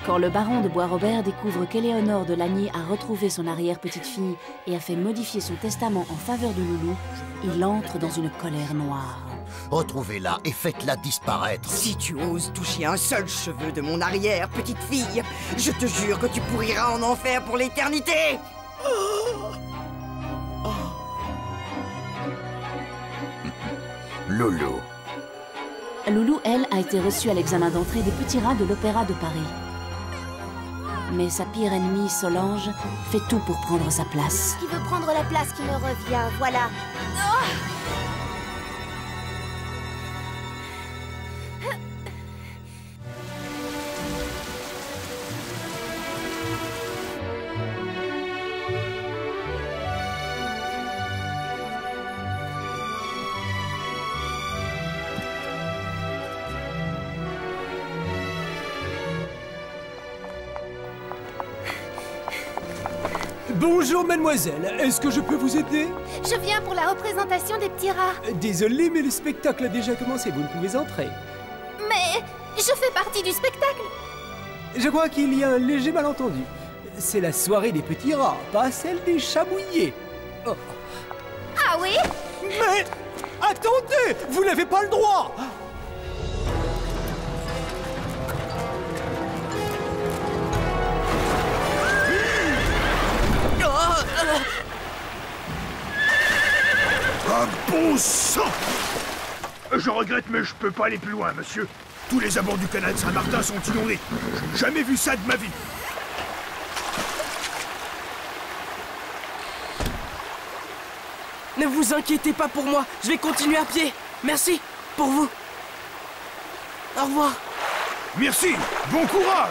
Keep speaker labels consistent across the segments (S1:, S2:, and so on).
S1: Quand le baron de Bois-Robert découvre qu'Éléonore de Lagny a retrouvé son arrière-petite-fille et a fait modifier son testament en faveur de Loulou, il entre dans une colère noire.
S2: Retrouvez-la et faites-la disparaître.
S3: Si tu oses toucher un seul cheveu de mon arrière-petite-fille, je te jure que tu pourriras en enfer pour l'éternité.
S2: Loulou.
S1: Loulou, elle, a été reçue à l'examen d'entrée des petits rats de l'Opéra de Paris. Mais sa pire ennemie, Solange, fait tout pour prendre sa place.
S4: Qui veut prendre la place qui me revient, voilà. Oh!
S5: Bonjour mademoiselle, est-ce que je peux vous aider?
S4: Je viens pour la représentation des petits rats.
S5: Désolé, mais le spectacle a déjà commencé, vous ne pouvez entrer.
S4: Mais je fais partie du spectacle.
S5: Je crois qu'il y a un léger malentendu. C'est la soirée des petits rats, pas celle des chats mouillés. Oh.
S4: Ah oui?
S5: Mais attendez, vous n'avez pas le droit!
S6: Un bon sang! Je regrette, mais je peux pas aller plus loin, monsieur. Tous les abords du canal de Saint-Martin sont inondés. J'ai jamais vu ça de ma vie.
S7: Ne vous inquiétez pas pour moi, je vais continuer à pied. Merci, pour vous. Au revoir.
S6: Merci, bon courage!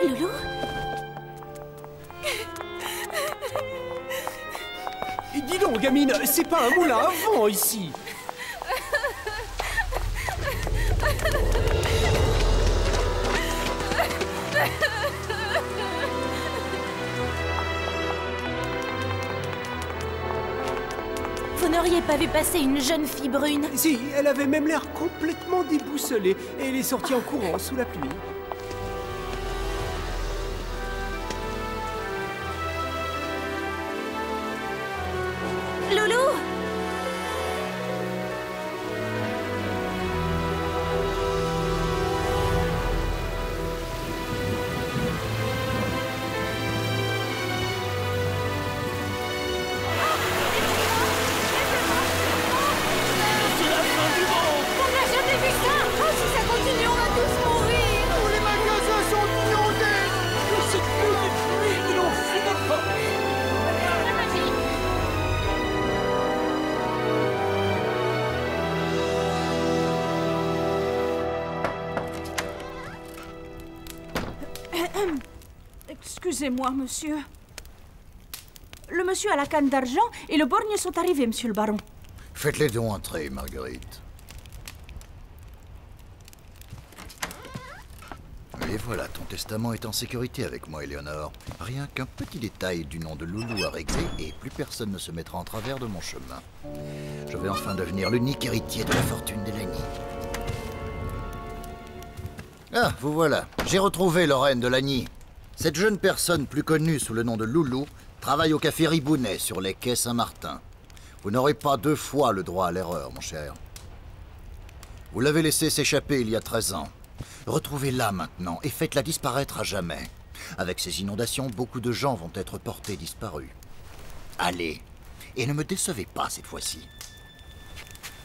S4: Loulou?
S5: Dis donc, gamine, c'est pas un moulin à vent ici.
S4: Vous n'auriez pas vu passer une jeune fille brune?
S5: Si, elle avait même l'air complètement déboussolée et elle est sortie en courant sous la pluie.
S4: Loulou?
S8: Excusez-moi, monsieur. Le monsieur à la canne d'argent et le borgne sont arrivés, monsieur le baron.
S2: Faites-les donc entrer, Marguerite. Et voilà, ton testament est en sécurité avec moi, Éléonore. Rien qu'un petit détail du nom de Loulou à régler et plus personne ne se mettra en travers de mon chemin. Je vais enfin devenir l'unique héritier de la fortune des Lagny. Ah, vous voilà. J'ai retrouvé Lorraine de Lagny. Cette jeune personne, plus connue sous le nom de Loulou, travaille au café Ribounet sur les quais Saint-Martin. Vous n'aurez pas 2 fois le droit à l'erreur, mon cher. Vous l'avez laissée s'échapper il y a 13 ans. Retrouvez-la maintenant et faites-la disparaître à jamais. Avec ces inondations, beaucoup de gens vont être portés disparus. Allez, et ne me décevez pas cette fois-ci.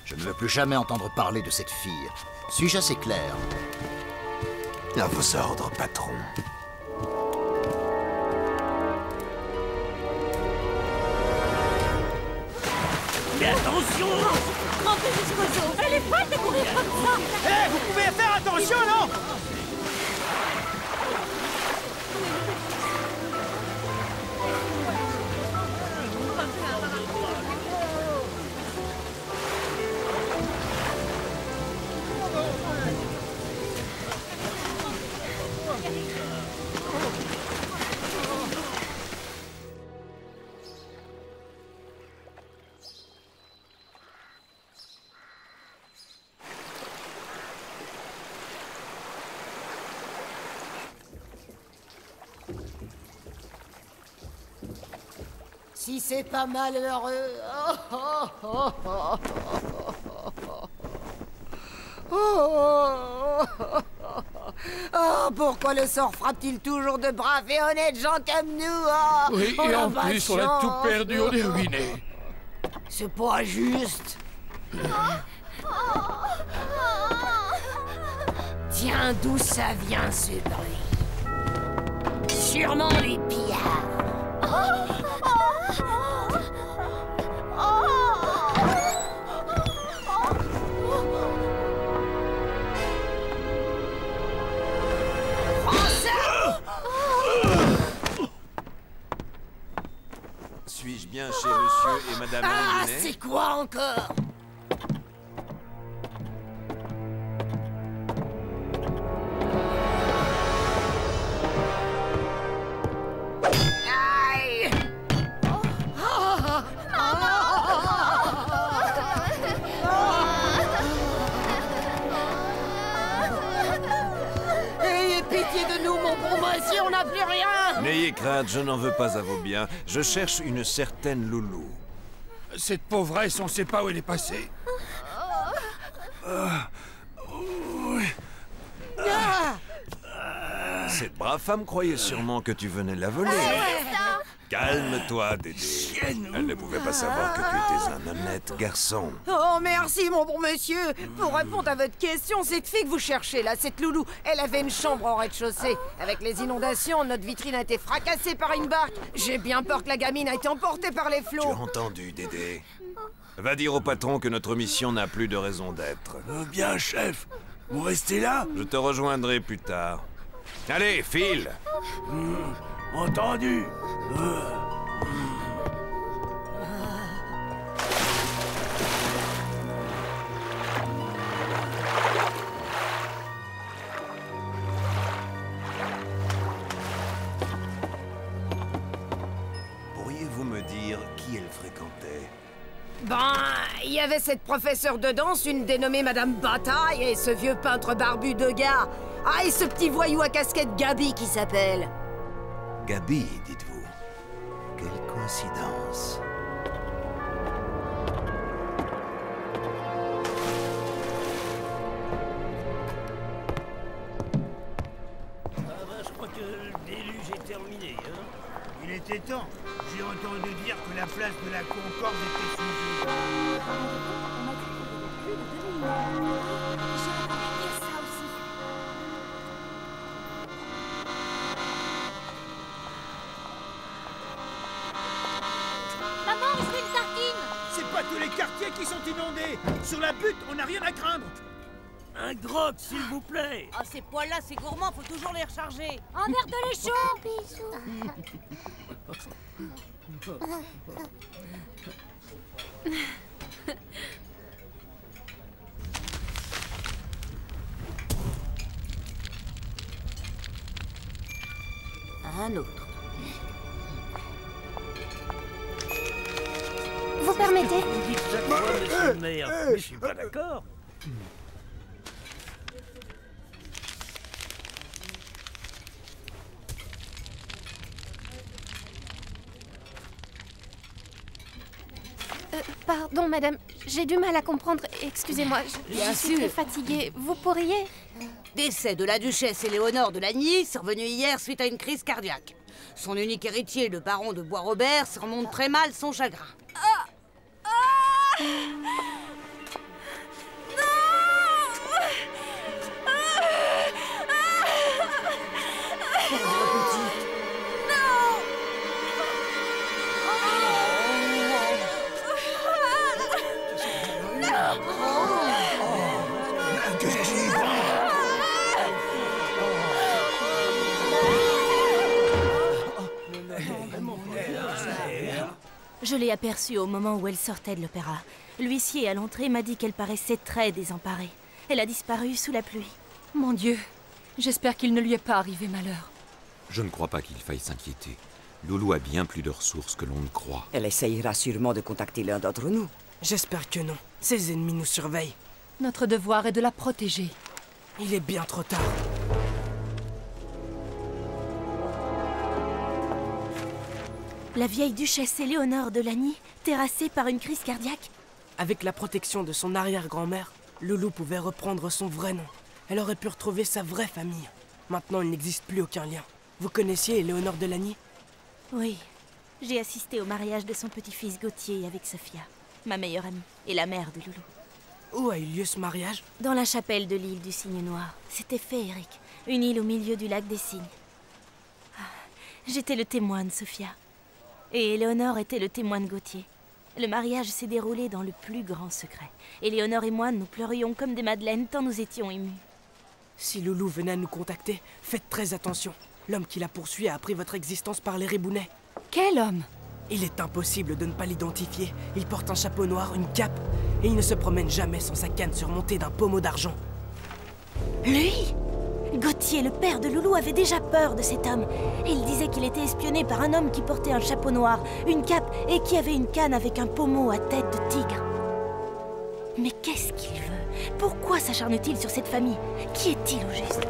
S2: Je ne veux plus jamais entendre parler de cette fille. Suis-je assez clair?
S6: À vos ordres, patron.
S7: Mais attention!
S4: Grand petit oiseau, elle est folle de courir comme ça!
S7: Hé, vous pouvez faire attention, non?
S3: Si c'est pas malheureux. Oh, pourquoi le sort frappe-t-il toujours de braves et honnêtes gens comme nous?
S9: Oui, et en plus, on a tout perdu, on est ruinés.
S3: C'est pas juste. Tiens, d'où ça vient ce bruit? Sûrement les pillards.
S10: Suis-je bien chez monsieur et madame Linguinet?
S3: C'est quoi encore? Aïe! Ayez pitié de nous, mon bon monsieur, on n'a plus rien!
S10: N'ayez crainte, je n'en veux pas à vos biens. Je cherche une certaine Loulou.
S6: Cette pauvresse, on sait pas où elle est passée.
S10: Cette brave femme croyait sûrement que tu venais la voler. Calme-toi, Dédé. Elle ne pouvait pas savoir que tu étais un honnête garçon.
S3: Oh, merci, mon bon monsieur. Pour répondre à votre question, cette fille que vous cherchez, là, cette Loulou, elle avait une chambre au rez-de-chaussée. Avec les inondations, notre vitrine a été fracassée par une barque. J'ai bien peur que la gamine a été emportée par les
S10: Tu as
S3: flots.
S10: entendu, Dédé? Va dire au patron que notre mission n'a plus de raison d'être.
S6: Bien, chef. Vous restez là?
S10: Je te rejoindrai plus tard. Allez, file!
S6: Entendu.
S10: Pourriez-vous me dire qui elle fréquentait?
S3: Ben, il y avait cette professeure de danse, une dénommée Madame Bataille, et ce vieux peintre barbu de gars. Ah, et ce petit voyou à casquette Gabi qui s'appelle.
S10: Gabi, dites-vous. Quelle coïncidence.
S6: Je crois que le déluge est terminé, hein. Il était temps. J'ai entendu dire que la place de la Concorde était songée.
S4: Maman, je veux une tartine.
S6: C'est pas tous les quartiers qui sont inondés. Sur la butte, on n'a rien à craindre. Un grog, s'il vous plaît.
S11: Ah, ces poils-là, c'est gourmand, faut toujours les recharger.
S4: Un verre de lait chaud.
S11: Un autre.
S4: Vous permettez?
S6: Vous dites chaque fois, monsieur le maire. Mais je suis pas d'accord.
S4: Pardon, madame, j'ai du mal à comprendre. Excusez-moi, je suis très fatiguée. Vous pourriez?
S11: Décès de la duchesse Éléonore de Lagny, survenu hier suite à une crise cardiaque. Son unique héritier, le baron de Bois-Robert, surmonte très mal son chagrin.
S4: Je l'ai aperçue au moment où elle sortait de l'opéra. L'huissier à l'entrée m'a dit qu'elle paraissait très désemparée. Elle a disparu sous la pluie.
S12: Mon Dieu, j'espère qu'il ne lui est pas arrivé malheur.
S13: Je ne crois pas qu'il faille s'inquiéter. Loulou a bien plus de ressources que l'on ne croit.
S3: Elle essayera sûrement de contacter l'un d'entre nous.
S7: J'espère que non. Ses ennemis nous surveillent.
S12: Notre devoir est de la protéger.
S7: Il est bien trop tard.
S4: La vieille duchesse Éléonore de Lagny, terrassée par une crise cardiaque?
S7: Avec la protection de son arrière-grand-mère, Loulou pouvait reprendre son vrai nom. Elle aurait pu retrouver sa vraie famille. Maintenant, il n'existe plus aucun lien. Vous connaissiez Éléonore de Lagny?
S4: Oui. J'ai assisté au mariage de son petit-fils Gauthier avec Sophia, ma meilleure amie, et la mère de Loulou.
S7: Où a eu lieu ce mariage?
S4: Dans la chapelle de l'île du Cygne Noir. C'était féerique. Une île au milieu du lac des Cygnes. J'étais le témoin de Sophia. Et Éléonore était le témoin de Gauthier. Le mariage s'est déroulé dans le plus grand secret. Éléonore et moi, nous pleurions comme des madeleines tant nous étions émus.
S7: Si Loulou venait à nous contacter, faites très attention. L'homme qui la poursuit a appris votre existence par les Ribounets.
S12: Quel homme?
S7: Il est impossible de ne pas l'identifier. Il porte un chapeau noir, une cape, et il ne se promène jamais sans sa canne surmontée d'un pommeau d'argent.
S4: Lui? Gauthier, le père de Loulou, avait déjà peur de cet homme. Il disait qu'il était espionné par un homme qui portait un chapeau noir, une cape et qui avait une canne avec un pommeau à tête de tigre. Mais qu'est-ce qu'il veut? Pourquoi s'acharne-t-il sur cette famille? Qui est-il au juste?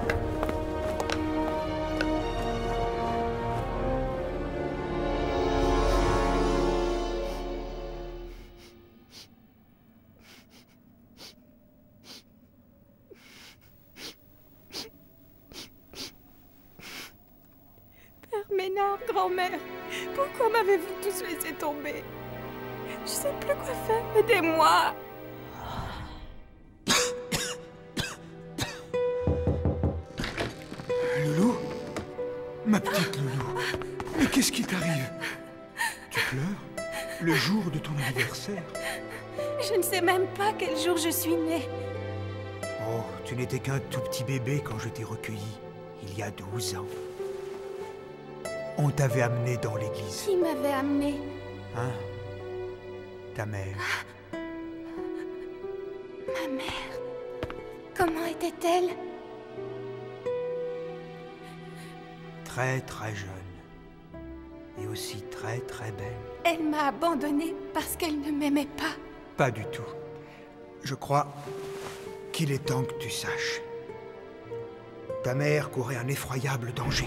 S8: Ménard, grand-mère, pourquoi m'avez-vous tous laissé tomber? Je sais plus quoi faire, aidez-moi!
S14: Loulou? Ma petite Loulou, mais qu'est-ce qui t'arrive? Tu pleures? Le jour de ton anniversaire?
S8: Je ne sais même pas quel jour je suis née.
S14: Oh, tu n'étais qu'un tout petit bébé quand je t'ai recueilli, il y a 12 ans. On t'avait amené dans l'église.
S8: Qui m'avait amené?
S14: Hein? Ta mère.
S8: Ma mère. Comment était-elle?
S14: Très très jeune. Et aussi très très belle.
S8: Elle m'a abandonnée parce qu'elle ne m'aimait pas.
S14: Pas du tout. Je crois qu'il est temps que tu saches. Ta mère courait un effroyable danger.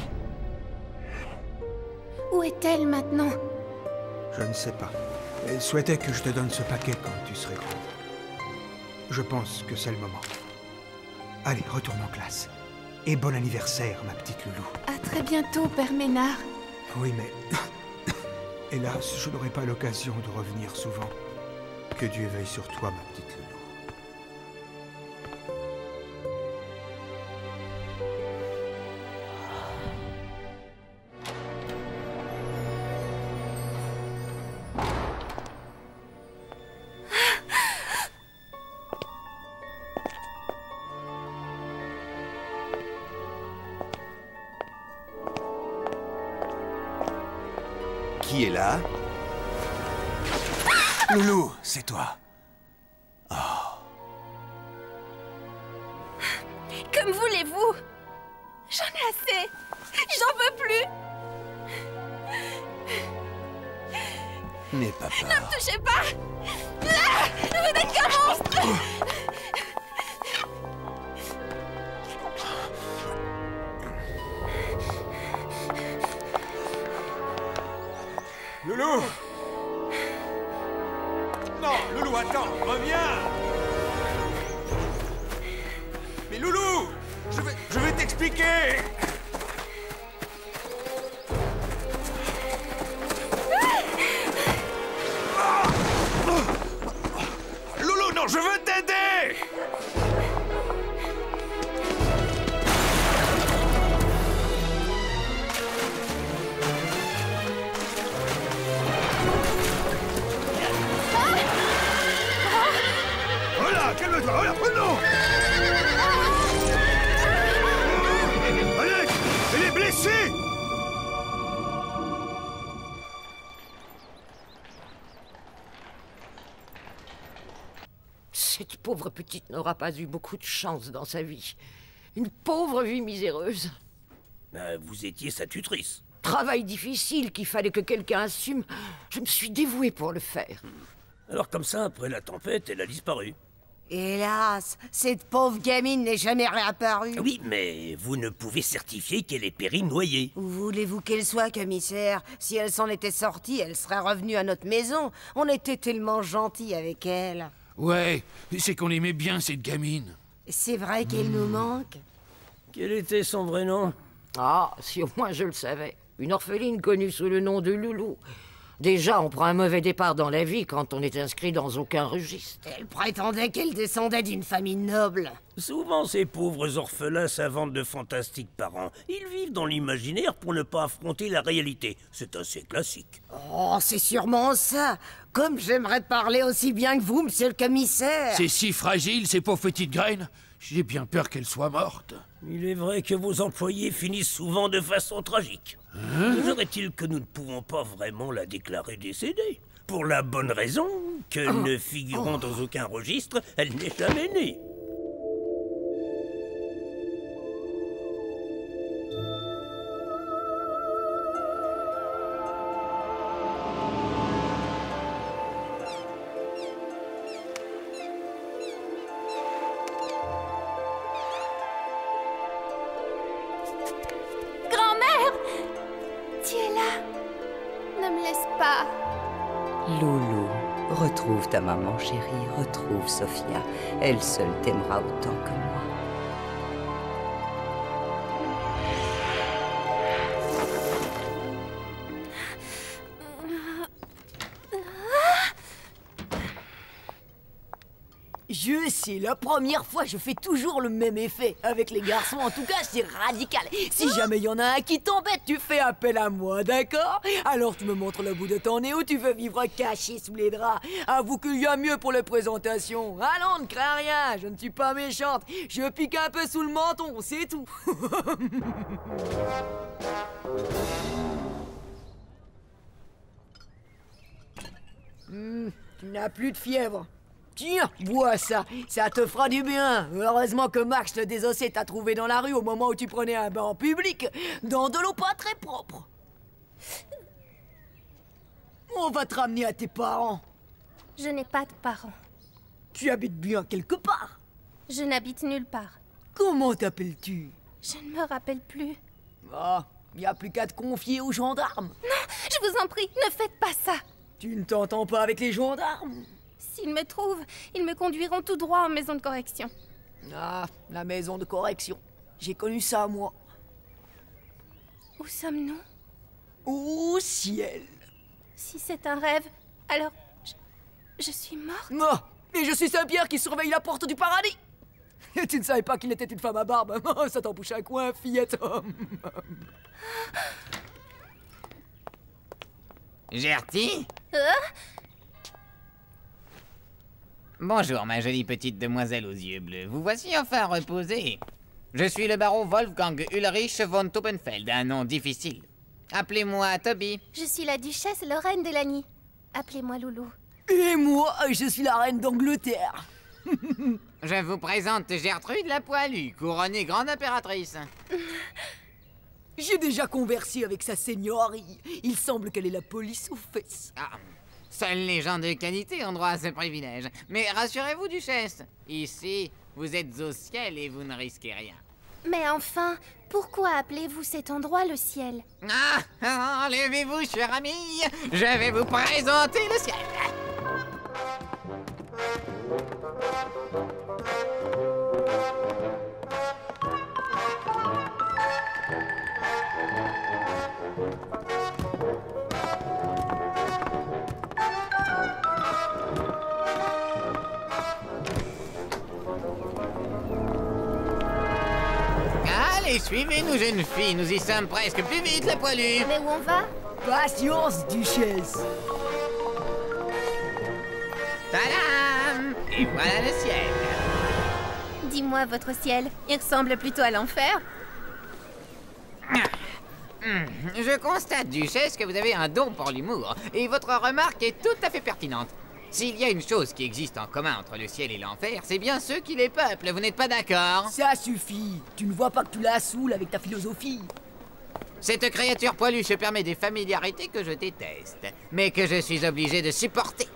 S8: Où est-elle maintenant?
S14: Je ne sais pas. Elle souhaitait que je te donne ce paquet quand tu serais grande. Je pense que c'est le moment. Allez, retourne en classe. Et bon anniversaire, ma petite Loulou.
S8: À très bientôt, Père Ménard.
S14: Oui, mais... hélas, je n'aurai pas l'occasion de revenir souvent. Que Dieu veille sur toi, ma petite Loulou.
S10: Qui est là? Loulou, c'est toi. Oh.
S8: Comme voulez-vous? J'en ai assez. J'en veux plus.
S10: N'aie pas peur.
S8: Ne me touchez pas. Ah, vous n'êtes qu'un monstre.
S10: Loulou! Non, Loulou, attends, reviens! Mais Loulou! Je vais t'expliquer! Loulou, non, je veux t'aider!
S14: Calme-toi, voilà, oh non! Allez, elle est blessée!
S3: Cette pauvre petite n'aura pas eu beaucoup de chance dans sa vie. Une pauvre vie miséreuse.
S6: Vous étiez sa tutrice.
S3: Travail difficile qu'il fallait que quelqu'un assume. Je me suis dévouée pour le faire.
S6: Alors comme ça, après la tempête, elle a disparu.
S3: Hélas, cette pauvre gamine n'est jamais réapparue.
S6: Oui, mais vous ne pouvez certifier qu'elle est périe noyée.
S3: Où voulez-vous qu'elle soit, commissaire? Si elle s'en était sortie, elle serait revenue à notre maison. On était tellement gentils avec elle.
S9: Ouais, c'est qu'on aimait bien cette gamine.
S3: C'est vrai qu'elle nous manque.
S6: Quel était son vrai nom?
S15: Ah, si au moins je le savais. Une orpheline connue sous le nom de Loulou. Déjà, on prend un mauvais départ dans la vie quand on est inscrit dans aucun registre.
S3: Elle prétendait qu'elle descendait d'une famille noble.
S6: Souvent, ces pauvres orphelins s'inventent de fantastiques parents. Ils vivent dans l'imaginaire pour ne pas affronter la réalité. C'est assez classique.
S3: Oh, c'est sûrement ça. Comme j'aimerais parler aussi bien que vous, monsieur le commissaire.
S9: C'est si fragile, ces pauvres petites graines. J'ai bien peur qu'elles soient mortes.
S6: Il est vrai que vos employés finissent souvent de façon tragique. Toujours est-il que nous ne pouvons pas vraiment la déclarer décédée. Pour la bonne raison que, ne figurant dans aucun registre, elle n'est jamais née.
S8: Tu es là. Ne me laisse pas.
S16: Loulou, retrouve ta maman chérie, retrouve Sophia. Elle seule t'aimera autant que moi.
S15: C'est la première fois, je fais toujours le même effet. Avec les garçons, en tout cas, c'est radical. Si jamais il y en a un qui t'embête, tu fais appel à moi, d'accord? Alors tu me montres le bout de ton nez ou tu veux vivre caché sous les draps. Avoue qu'il y a mieux pour les présentations. Allons, ne crains rien, je ne suis pas méchante. Je pique un peu sous le menton, c'est tout. Tu n'as plus de fièvre. Tiens, bois ça, ça te fera du bien. Heureusement que Max le désossé t'a trouvé dans la rue au moment où tu prenais un bain en public, dans de l'eau pas très propre. On va te ramener à tes parents.
S8: Je n'ai pas de parents.
S15: Tu habites bien quelque part.
S8: Je n'habite nulle part.
S15: Comment t'appelles-tu?
S8: Je ne me rappelle plus.
S15: Ah, il n'y a plus qu'à te confier aux gendarmes.
S8: Non, je vous en prie, ne faites pas ça.
S15: Tu ne t'entends pas avec les gendarmes?
S8: S'ils me trouvent, ils me conduiront tout droit en maison de correction.
S15: Ah, la maison de correction. J'ai connu ça, moi.
S8: Où sommes-nous?
S15: Au ciel.
S8: Si c'est un rêve, alors je suis morte.
S15: Non, et je suis Saint-Pierre qui surveille la porte du paradis. Et tu ne savais pas qu'il était une femme à barbe. Ça t'en bouche un coin, fillette.
S17: Gertie? Bonjour, ma jolie petite demoiselle aux yeux bleus. Vous voici enfin reposée. Je suis le baron Wolfgang Ulrich von Toppenfeld, un nom difficile. Appelez-moi Toby.
S8: Je suis la duchesse Lorraine de Lagny. Appelez-moi Loulou.
S15: Et moi, je suis la reine d'Angleterre.
S17: Je vous présente Gertrude la Poilue, couronnée grande impératrice.
S15: J'ai déjà conversé avec sa seigneurie. Il semble qu'elle ait la police aux fesses.
S17: Ah, seuls les gens de qualité ont droit à ce privilège. Mais rassurez-vous, duchesse, ici, vous êtes au ciel et vous ne risquez rien.
S8: Mais enfin, pourquoi appelez-vous cet endroit le ciel?
S17: Ah, enlevez-vous, cher ami. Je vais vous présenter le ciel. Allez, suivez-nous, jeune fille. Nous y sommes presque. Plus vite, la Poilue.
S8: Mais où on va?
S15: Patience, duchesse.
S17: Tadam! Et voilà le ciel.
S8: Dis-moi, votre ciel, il ressemble plutôt à l'enfer?
S17: Je constate, duchesse, que vous avez un don pour l'humour. Et votre remarque est tout à fait pertinente. S'il y a une chose qui existe en commun entre le ciel et l'enfer, c'est bien ceux qui les peuplent. Vous n'êtes pas d'accord?
S15: Ça suffit. Tu ne vois pas que tu la saoules avec ta philosophie.
S17: Cette créature poilue se permet des familiarités que je déteste, mais que je suis obligé de supporter.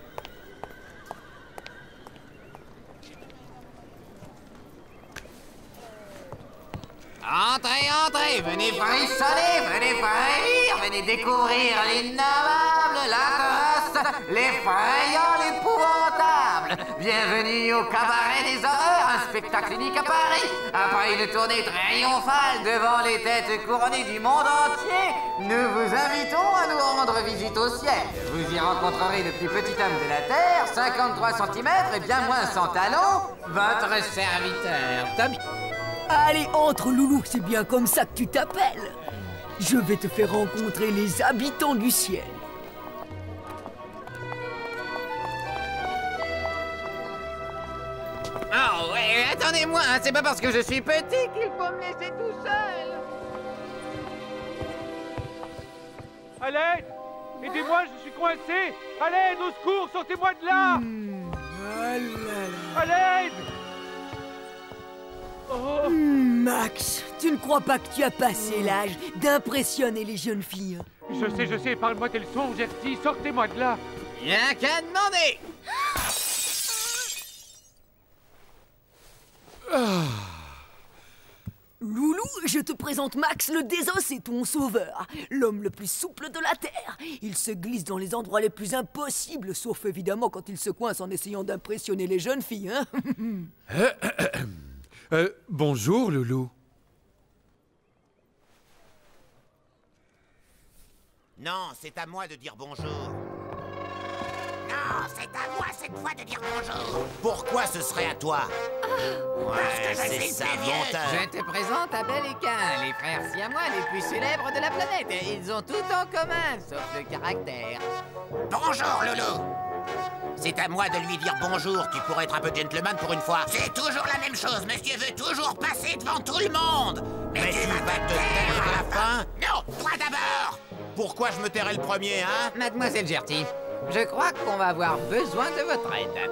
S17: Entrez, entrez, venez frissonner, venez frire, venez découvrir l'innommable, l'incroyable, l'effrayant, l'épouvantable. Bienvenue au Cabaret des Horreurs, un spectacle unique à Paris. Après une tournée triomphale devant les têtes couronnées du monde entier, nous vous invitons à nous rendre visite au ciel. Vous y rencontrerez le plus petit homme de la Terre, 53 cm et bien moins sans talons, votre serviteur, Tommy.
S15: Allez, entre, Loulou, c'est bien comme ça que tu t'appelles. Je vais te faire rencontrer les habitants du ciel.
S17: Oh, ouais, attendez-moi, hein, c'est pas parce que je suis petit qu'il faut me laisser tout seul.
S18: À l'aide! Aidez-moi, je suis coincé! À l'aide, au secours, sortez-moi de là! À l'aide! Oh.
S15: Max, tu ne crois pas que tu as passé l'âge d'impressionner les jeunes filles?
S18: Je sais, parle-moi tes leçons, Gertie, sortez-moi de là!
S17: Y'a qu'à demander!
S15: Loulou, je te présente Max le désossé, ton sauveur, l'homme le plus souple de la Terre. Il se glisse dans les endroits les plus impossibles, sauf évidemment quand il se coince en essayant d'impressionner les jeunes filles, hein.
S9: Bonjour, Loulou.
S19: Non, c'est à moi de dire bonjour. Non, c'est à moi cette fois de dire bonjour. Pourquoi ce serait à toi? Ouais, c'est ça, menteur.
S17: Je te présente Abel et Cain, les frères siamois les plus célèbres de la planète. Ils ont tout en commun, sauf le caractère.
S19: Bonjour, Loulou. C'est à moi de lui dire bonjour. Tu pourrais être un peu gentleman pour une fois. C'est toujours la même chose. Monsieur veut toujours passer devant tout le monde. Mais tu vas te taire à la fin? Non, toi d'abord. Pourquoi je me tairais le premier, hein?
S17: Mademoiselle Gertie, je crois qu'on va avoir besoin de votre aide.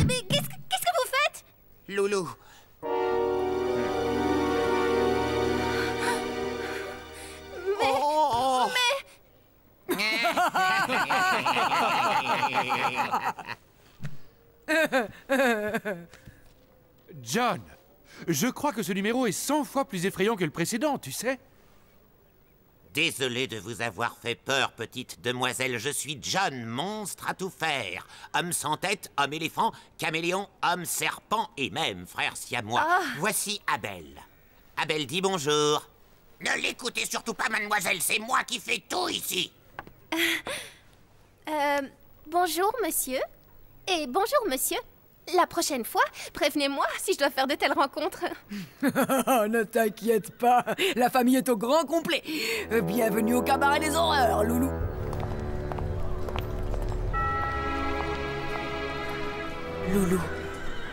S4: Mais qu'est-ce que vous faites?
S19: Loulou.
S9: John, je crois que ce numéro est 100 fois plus effrayant que le précédent, tu sais?
S19: Désolé de vous avoir fait peur, petite demoiselle. Je suis John, monstre à tout faire. Homme sans tête, homme éléphant, caméléon, homme serpent et même frère siamois. Voici Abel. Abel dit bonjour. Ne l'écoutez surtout pas, mademoiselle. C'est moi qui fais tout ici.
S4: Bonjour, monsieur. Et bonjour, monsieur. La prochaine fois, prévenez-moi si je dois faire de telles rencontres.
S15: Ne t'inquiète pas, la famille est au grand complet. Bienvenue au Cabaret des Horreurs, Loulou.
S7: Loulou,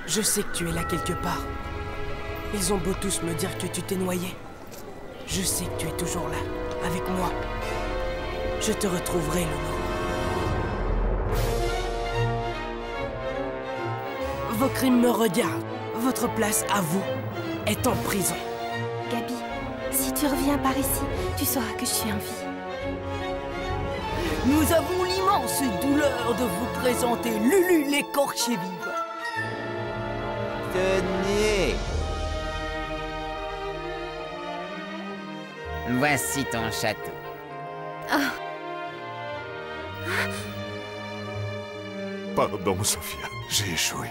S7: je sais que tu es là quelque part. Ils ont beau tous me dire que tu t'es noyé. Je sais que tu es toujours là, avec moi. Je te retrouverai, Loulou. Vos crimes me regardent. Votre place, à vous, est en prison.
S4: Gabi, si tu reviens par ici, tu sauras que je suis en vie.
S15: Nous avons l'immense douleur de vous présenter Lulu l'écorché vive.
S17: Tenez. Voici ton château.
S10: Pardon, Sophia, j'ai échoué.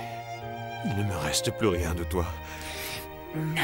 S10: Il ne me reste plus rien de toi.
S17: Non.